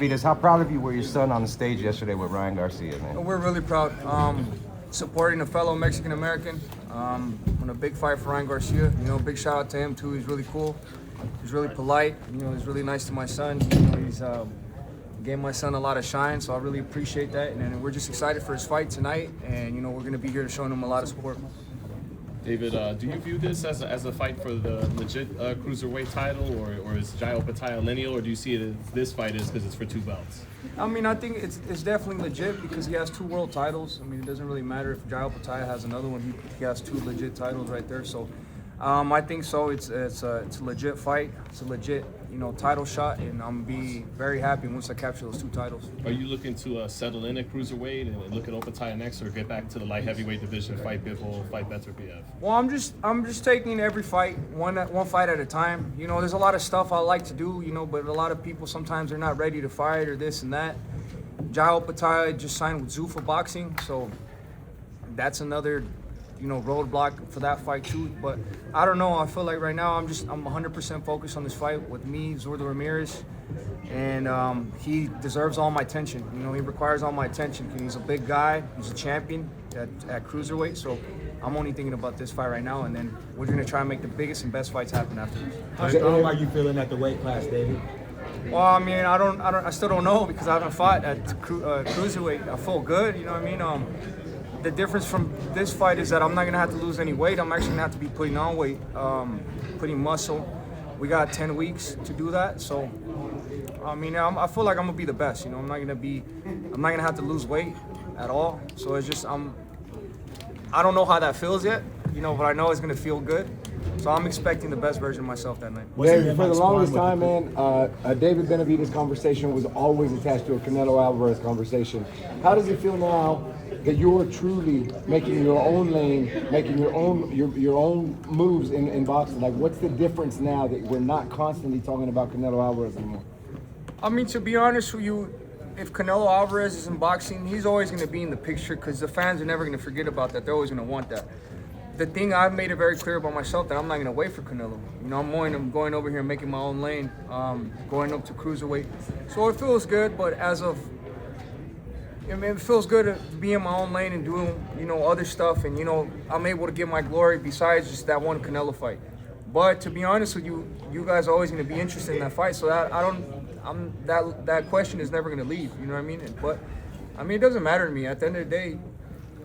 Benavidez, how proud of you were your son on the stage yesterday with Ryan Garcia, man? We're really proud. Supporting a fellow Mexican American on a big fight for Ryan Garcia. You know, big shout out to him too. He's really cool. He's really polite. You know, he's really nice to my son. You know, he's gave my son a lot of shine, so I really appreciate that. And we're just excited for his fight tonight. And you know, we're going to be here to show him a lot of support. David, do you view this as a fight for the legit cruiserweight title, or is Jai Opetaia lineal, or do you see it as this fight is because it's for two belts? I mean, I think it's definitely legit because he has two world titles. I mean, it doesn't really matter if Jai Opetaia has another one. He has two legit titles right there. So I think so. It's a legit fight. It's a legit, you know, title shot, and I'm gonna be very happy once I capture those two titles. Are you looking to settle in at cruiserweight and look at Opetaia next, or get back to the light heavyweight division, fight Bivol, fight Beterbiev? Well, I'm just taking every fight one fight at a time. You know, there's a lot of stuff I like to do, you know, but a lot of people sometimes they're not ready to fight or this and that. Jai Opetaia just signed with Zuffa Boxing, so that's another, you know, roadblock for that fight too. But I don't know. I feel like right now I'm 100% focused on this fight with me, Zurdo Ramirez, and he deserves all my attention. You know, he requires all my attention. He's a big guy. He's a champion at cruiserweight. So I'm only thinking about this fight right now, and then we're gonna try and make the biggest and best fights happen after this. How strong are you feeling at the weight class, David? Well, I mean, I still don't know because I haven't fought at cruiserweight. I feel good. You know what I mean? The difference from this fight is that I'm not gonna have to lose any weight. I'm actually gonna have to be putting on weight, putting muscle. We got 10 weeks to do that. So, I mean, I feel like I'm gonna be the best. You know, I'm not gonna have to lose weight at all. So it's just I don't know how that feels yet. You know, but I know it's gonna feel good. So I'm expecting the best version of myself that night. David, for the longest time, man, a David Benavidez conversation was always attached to a Canelo Alvarez conversation. How does it feel now that you're truly making your own lane, making your own moves in boxing? Like, what's the difference now that we're not constantly talking about Canelo Alvarez anymore? I mean, to be honest with you, if Canelo Alvarez is in boxing, he's always going to be in the picture because the fans are never going to forget about that. They're always going to want that. The thing I've made it very clear about myself that I'm not going to wait for Canelo. You know, I'm going over here and making my own lane, going up to cruiserweight. So it feels good, but it feels good to be in my own lane and doing, you know, other stuff, and you know, I'm able to get my glory besides just that one Canelo fight. But to be honest with you, you guys are always going to be interested in that fight, so that question is never going to leave. You know what I mean? But I mean, it doesn't matter to me. At the end of the day,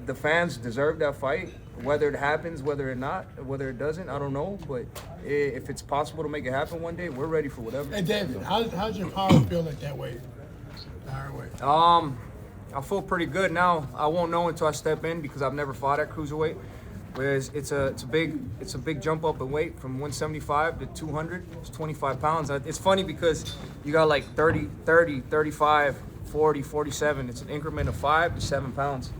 the fans deserve that fight. Whether it happens, whether it doesn't, I don't know. But if it's possible to make it happen one day, we're ready for whatever. Hey David, how's your power feel at that weight? Power weight. I feel pretty good now. I won't know until I step in because I've never fought at cruiserweight. Whereas it's a big jump up in weight from 175 to 200. It's 25 pounds. It's funny because you got like 30, 35, 40, 47. It's an increment of 5 to 7 pounds.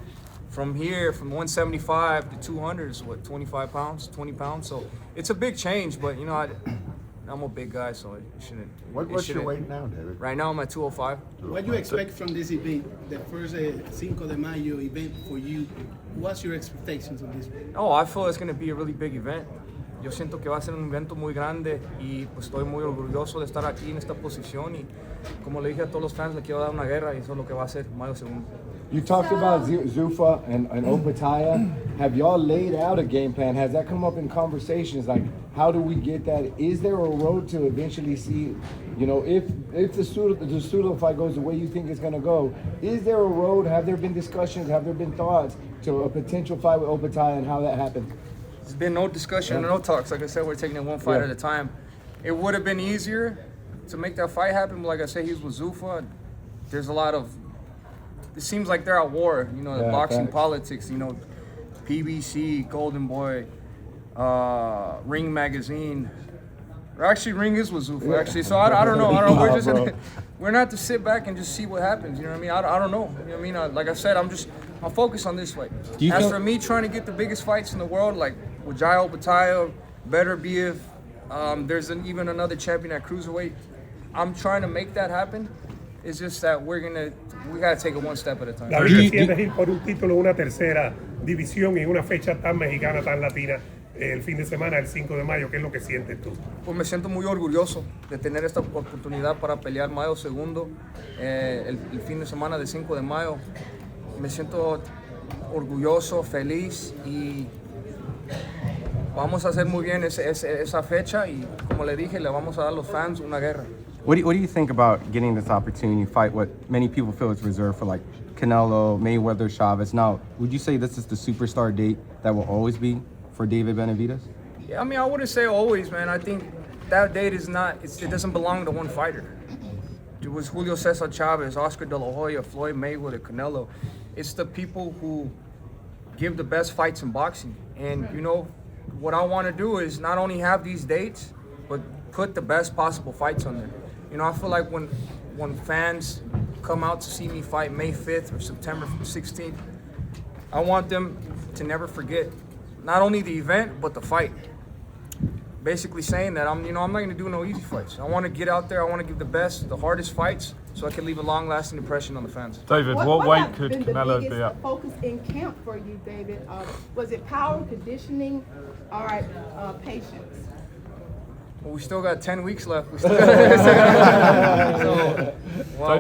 From here, from 175 to 200 is what, 25 pounds, 20 pounds. So it's a big change, but you know, I'm a big guy, so it shouldn't. What's your weight now, David? Right now I'm at 205. What do you expect from this event, the first Cinco de Mayo event for you? What's your expectations on this? Oh, I feel it's going to be a really big event. Yo siento que va a ser un evento muy grande y pues estoy muy orgulloso de estar aquí en esta posición y como le dije a todos los fans, le quiero dar una guerra y eso es lo que va a ser Mayo 2. You talked about Zuffa and Opetaia. Have y'all laid out a game plan? Has that come up in conversations? Like, how do we get that? Is there a road to eventually see, you know, if the Zurdo fight goes the way you think it's going to go, is there a road? Have there been discussions? Have there been thoughts to a potential fight with Opetaia and how that happened? There's been no discussion, no talks. Like I said, we're taking it one fight at a time. It would have been easier to make that fight happen, but like I said, he's with Zuffa. There's a lot of, it seems like they're at war, you know, the boxing politics, you know, PBC, Golden Boy, Ring Magazine. Or actually, Ring is with Zuffa, actually. So I don't know. We're just we're not to sit back and just see what happens. You know what I mean? I don't know. You know what I mean? Like I said, I'm focused on this fight. As for me trying to get the biggest fights in the world, like with Jai Opetaia, Beterbiev, there's even another champion at cruiserweight. I'm trying to make that happen. It's just that we gotta take it one step at a time. La verdad, sientes ir por un título, una tercera división y una fecha tan mexicana, tan latina. el fin de semana, el 5 de mayo. ¿Qué es lo que sientes tú? Pues me siento muy orgulloso de tener esta oportunidad para pelear mayo 2, el fin de semana del 5 de mayo. Me siento orgulloso, feliz y vamos a hacer muy bien esa fecha y como le dije, le vamos a dar a los fans una guerra. What do you think about getting this opportunity to fight what many people feel is reserved for like Canelo, Mayweather, Chavez? Now, would you say this is the superstar date that will always be for David Benavidez? Yeah, I mean, I wouldn't say always, man. I think that date is not, it doesn't belong to one fighter. It was Julio Cesar Chavez, Oscar De La Hoya, Floyd Mayweather, Canelo. It's the people who give the best fights in boxing. And, you know, what I want to do is not only have these dates, but put the best possible fights on there. You know, I feel like when fans come out to see me fight May 5th or September 16th, I want them to never forget not only the event, but the fight. Basically saying that I'm not going to do no easy fights. I want to get out there. I want to give the best, the hardest fights, so I can leave a long-lasting impression on the fans. David, what weight has could been Canelo the be at? biggest focus in camp for you, David? Was it power, conditioning, or patience? Well, we still got 10 weeks left. We still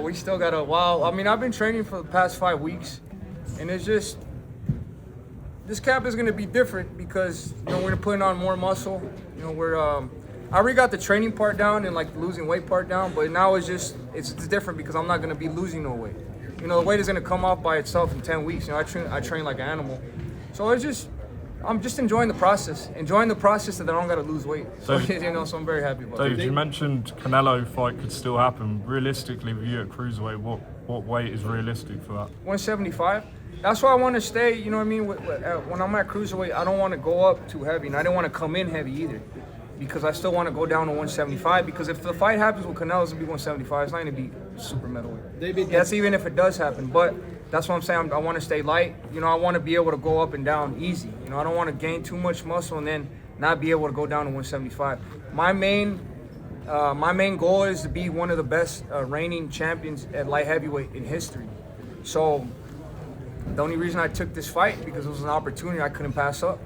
we still got a while. I mean, I've been training for the past 5 weeks, and it's just, this camp is going to be different because, you know, we're putting on more muscle. You know, I already got the training part down and like the losing weight part down, but now it's different because I'm not going to be losing no weight. You know, the weight is going to come off by itself in 10 weeks. You know, I train like an animal. So I'm just enjoying the process that I don't got to lose weight. So, you know, so I'm very happy about it. David, you mentioned Canelo fight could still happen. Realistically, with you at Cruiserweight, what weight is realistic for that? 175. That's why I want to stay, you know what I mean? When I'm at Cruiserweight, I don't want to go up too heavy, and I didn't want to come in heavy either, because I still want to go down to 175, because if the fight happens with Canelo, it's going to be 175. It's not going to be super middleweight. That's even if it does happen, but that's what I'm saying. I want to stay light. You know, I want to be able to go up and down easy. You know, I don't want to gain too much muscle and then not be able to go down to 175. My main goal is to be one of the best reigning champions at light heavyweight in history. So the only reason I took this fight because it was an opportunity I couldn't pass up.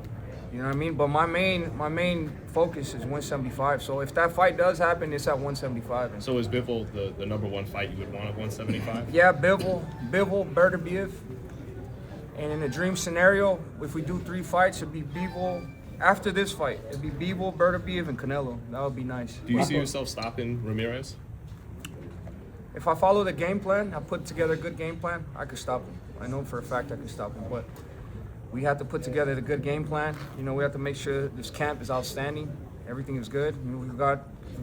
You know what I mean? But my main focus is 175. So if that fight does happen, it's at 175. So is Bivol the number one fight you would want at 175? Yeah, Bivol, Benavidez. And in a dream scenario, if we do 3 fights, it'd be Bivol. After this fight, it'd be Bivol, Benavidez, and Canelo. That would be nice. Do you see yourself stopping Ramirez? If I follow the game plan, I put together a good game plan, I could stop him. I know for a fact I can stop him, but we have to put together the good game plan. You know, we have to make sure this camp is outstanding. Everything is good. You know, we've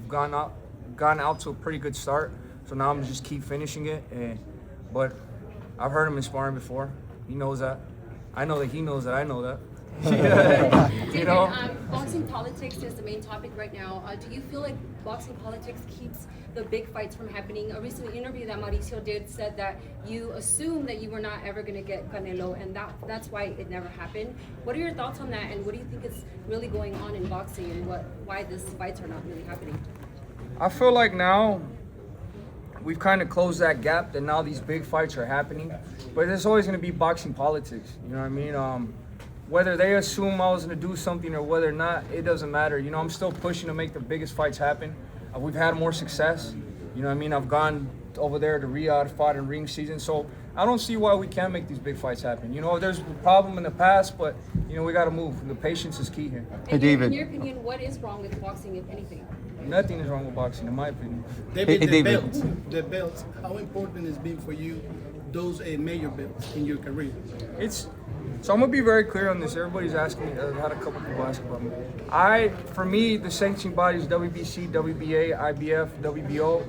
gone out to a pretty good start. So now I'm just keep finishing it. But I've heard him in sparring before. He knows that. I know that he knows that I know that. You know? Boxing politics is the main topic right now. Do you feel like boxing politics keeps the big fights from happening? A recent interview that Mauricio did said that you assumed that you were not ever going to get Canelo, and that's why it never happened. What are your thoughts on that, and what do you think is really going on in boxing, and why these fights are not really happening? I feel like now we've kind of closed that gap, that now these big fights are happening, but there's always going to be boxing politics. You know what I mean? Whether they assume I was going to do something or whether or not, it doesn't matter. You know, I'm still pushing to make the biggest fights happen. We've had more success. You know what I mean? I've gone over there to Riyadh, fought in ring season. So I don't see why we can't make these big fights happen. You know, there's a problem in the past, but, you know, we got to move. The patience is key here. Hey, David. In your opinion, what is wrong with boxing, if anything? Nothing is wrong with boxing, in my opinion. David, Hey, the belts, how important has been for you, those major belts in your career? So I'm gonna be very clear on this. Everybody's asking me. I've had a couple people ask about me. For me, the sanctioning bodies, WBC, WBA, IBF, WBO,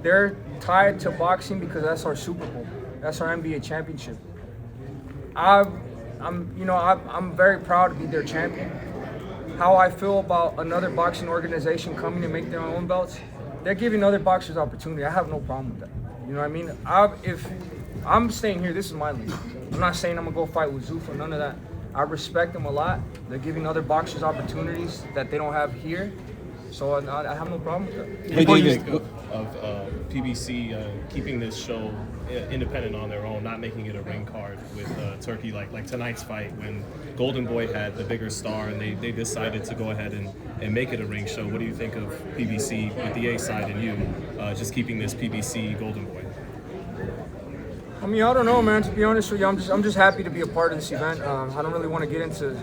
they're tied to boxing because that's our Super Bowl. That's our NBA championship. I'm very proud to be their champion. How I feel about another boxing organization coming to make their own belts, they're giving other boxers opportunity. I have no problem with that. You know what I mean? If I'm staying here, this is my league. I'm not saying I'm gonna go fight with Zuffa, none of that. I respect them a lot. They're giving other boxers opportunities that they don't have here. So I have no problem with that. Hey, David, PBC keeping this show independent on their own, not making it a ring card with Turkey like tonight's fight when Golden Boy had the bigger star and they decided to go ahead and make it a ring show. What do you think of PBC with the A side and you just keeping this PBC Golden Boy? I mean, I don't know, man. To be honest with you, I'm just happy to be a part of this event. I don't really want to get into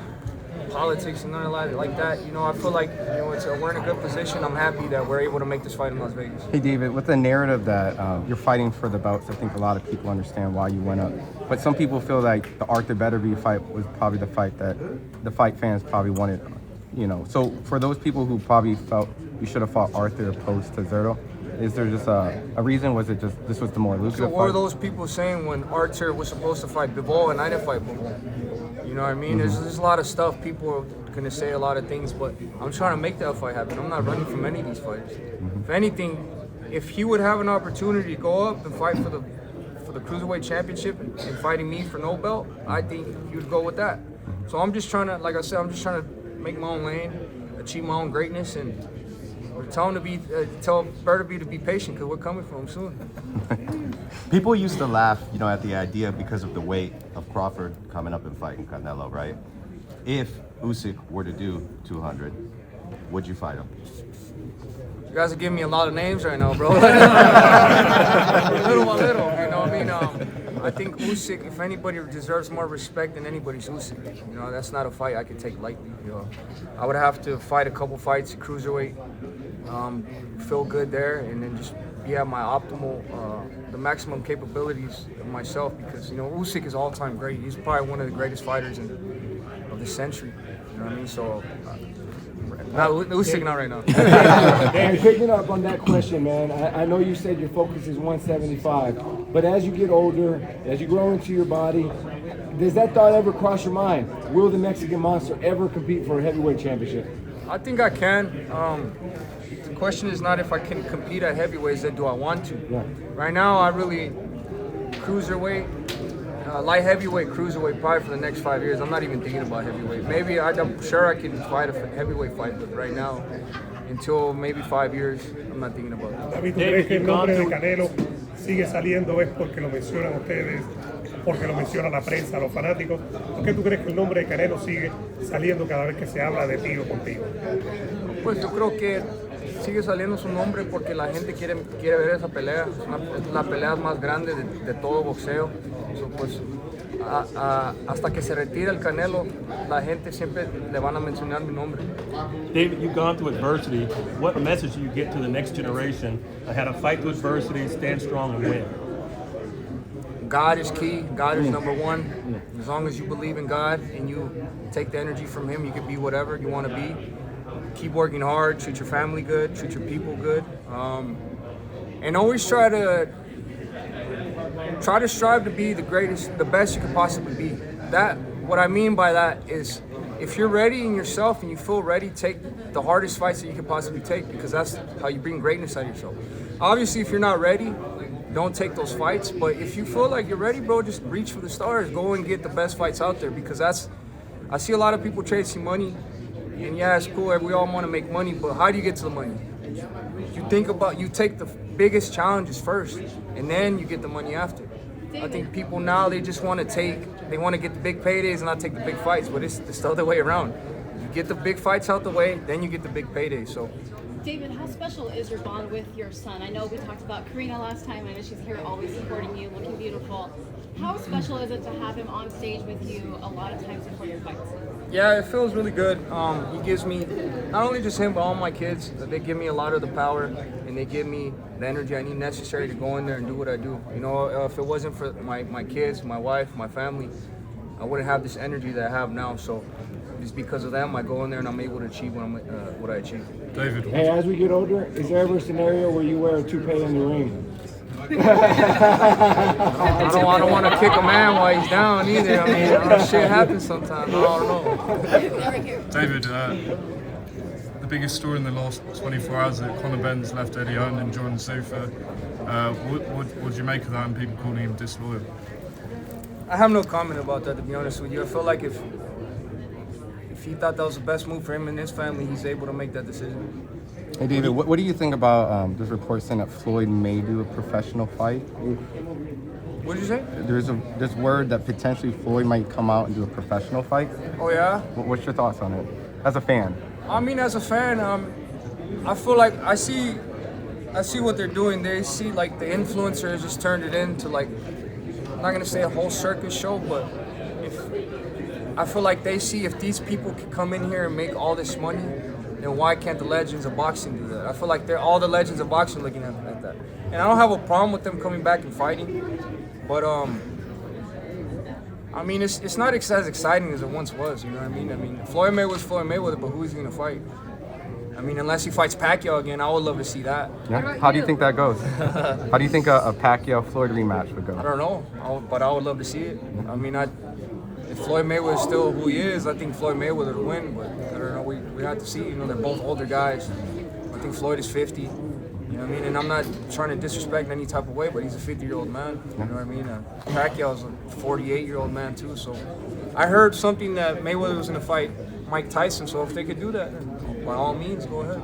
politics and nothing like that. You know, I feel like we're in a good position. I'm happy that we're able to make this fight in Las Vegas. Hey, David, with the narrative that you're fighting for the belts, I think a lot of people understand why you went up. But some people feel like the Arthur Beterbiev fight was probably the fight that the fight fans probably wanted. You know, so for those people who probably felt you should have fought Arthur opposed to Zurdo, is there just a reason? Was it just this was the more elusive So what fight? were those people saying when Arthur was supposed to fight Bivol and I didn't fight Bivol? You know what I mean? There's a lot of stuff. People are going to say a lot of things, but I'm trying to make that fight happen. I'm not running from any of these fights. If anything, if he would have an opportunity to go up and fight for the Cruiserweight Championship and fighting me for no belt, I think he would go with that. So I'm just trying to, like I said, I'm just trying to make my own lane, achieve my own greatness, and tell Beterbiev to be patient because we're coming for him soon. People used to laugh, at the idea because of the weight of Crawford coming up and fighting Canelo, right? If Usyk were to do 200, would you fight him? You guys are giving me a lot of names right now, bro. little by little, you know what I mean? I think Usyk, if anybody deserves more respect than anybody's Usyk. That's not a fight I could take lightly. I would have to fight a couple fights at Cruiserweight, feel good there, and then just be at my optimal, the maximum capabilities of myself because, Usyk is all-time great. He's probably one of the greatest fighters of the century. You know what I mean? So, Usyk not right now. Hey, picking up on that question, man, I know you said your focus is 175, but as you get older, as you grow into your body, does that thought ever cross your mind? Will the Mexican Monster ever compete for a heavyweight championship? I think I can. The question is not if I can compete at heavyweights, then do I want to? Yeah. Right now, I really cruiserweight, light heavyweight, cruiserweight, probably for the next 5 years. I'm not even thinking about heavyweight. Maybe I'm sure I can fight a heavyweight fight, but right now, until maybe 5 years, I'm not thinking about it. David, ¿tú crees que el nombre de Canelo sigue saliendo es porque lo mencionan ustedes, porque lo menciona la prensa, los fanáticos? ¿Por qué tú crees que el nombre de Canelo sigue saliendo cada vez que se habla de ti o contigo? Pues yo creo que sigue saliendo su nombre porque la gente quiere ver esa pelea. Es la pelea más grande de todo boxeo. Pues, hasta que se retire el Canelo, la gente siempre le van a mencionar mi nombre. David, you've gone through adversity. What message do you get to the next generation on how to fight through adversity, stand strong, and win? God is key. God is number one. As long as you believe in God and you take the energy from Him, you can be whatever you want to be. Keep working hard, treat your family good, treat your people good, and always try to strive to be the greatest, the best you could possibly be. What I mean by that is, if you're ready in yourself and you feel ready, take the hardest fights that you could possibly take because that's how you bring greatness out of yourself. Obviously, if you're not ready, don't take those fights. But if you feel like you're ready, bro, just reach for the stars. Go and get the best fights out there because I see a lot of people chasing money. And yeah, it's cool, we all want to make money, but how do you get to the money? You take the biggest challenges first, and then you get the money after. I think people now, they just want to get the big paydays and not take the big fights, but it's the other way around. You get the big fights out the way, then you get the big paydays. So, David, how special is your bond with your son? I know we talked about Karina last time. I know she's here always supporting you, looking beautiful. How special is it to have him on stage with you a lot of times before your fights? Yeah, it feels really good. He gives me, not only just him, but all my kids, they give me a lot of the power and they give me the energy I need necessary to go in there and do what I do. If it wasn't for my kids, my wife, my family, I wouldn't have this energy that I have now. So just because of them, I go in there and I'm able to achieve what I achieve. David. Hey, as we get older, is there ever a scenario where you wear a toupee in the ring? I don't want to kick a man while he's down either. I mean, shit happens sometimes. I don't know. David, the biggest story in the last 24 hours that Conor Benn's left Eddie Hearn and Jordan Zuffa. What do you make of that and people calling him disloyal? I have no comment about that, to be honest with you. I feel like if he thought that was the best move for him and his family, he's able to make that decision. Hey David, what do you think about this report saying that Floyd may do a professional fight? What did you say? There's this word that potentially Floyd might come out and do a professional fight. Oh yeah. What's your thoughts on it, as a fan? I mean, as a fan, I feel like I see what they're doing. They see like the influencers just turned it into like, I'm not gonna say a whole circus show, but I feel like they see if these people can come in here and make all this money, then why can't the legends of boxing do that? I feel like they're all the legends of boxing looking at that. And I don't have a problem with them coming back and fighting, but I mean, it's not as exciting as it once was, you know what I mean? I mean, Floyd Mayweather, but who is he gonna fight? I mean, unless he fights Pacquiao again, I would love to see that. Yeah. How do you think that goes? How do you think a Pacquiao-Floyd rematch would go? I don't know, but I would love to see it. I mean, if Floyd Mayweather is still who he is, I think Floyd Mayweather would win, but I don't know, we have to see. You know, they're both older guys. I think Floyd is 50. You know what I mean? And I'm not trying to disrespect in any type of way, but he's a 50-year-old man. You know what I mean? Pacquiao's a 48-year-old man too. So I heard something that Mayweather was going to fight Mike Tyson. So if they could do that, then by all means, go ahead.